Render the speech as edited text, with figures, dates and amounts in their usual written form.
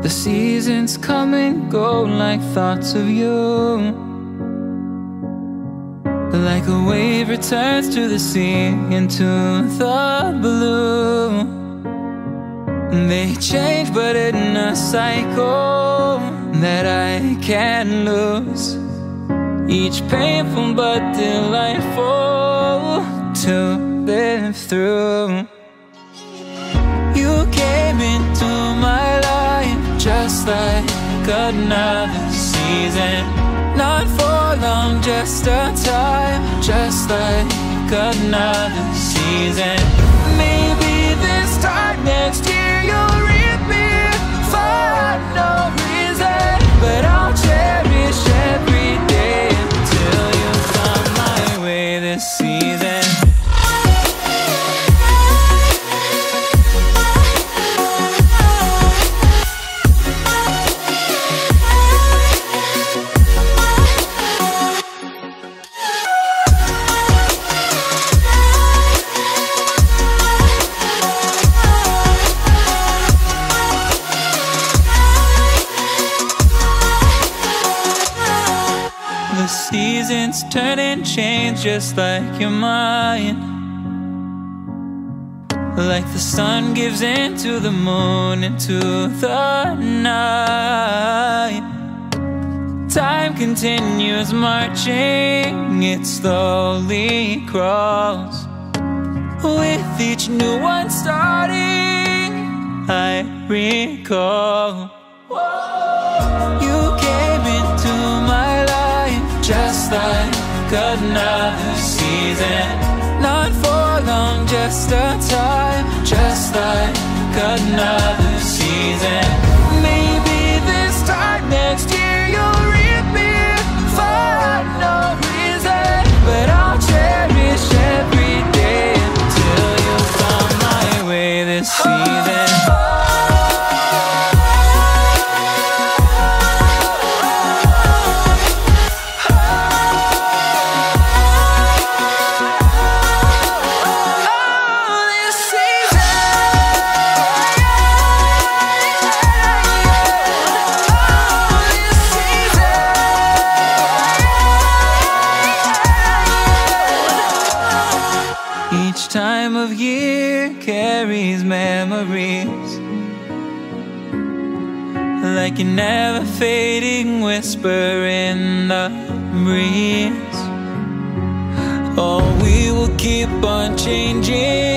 The seasons come and go like thoughts of you. Like a wave returns to the sea, into the blue. They change but in a cycle that I can't lose. Each painful but delightful to live through. You came into my life just like another season. Not for long, just a time, just like another season. Maybe this time next year you'll reap me for no reason, but I'll cherish every day until you come my way this season. The seasons turn and change just like your mind. Like the sun gives into the moon, into the night. Time continues marching, it slowly crawls. With each new one starting, I recall. You came into my life just like another season. Not for long, just a time, just like another season. Maybe this time next year you'll reap me for no reason, but I'll cherish every day until you come my way this season. Each time of year carries memories, like a never fading whisper in the breeze. Oh, we will keep on changing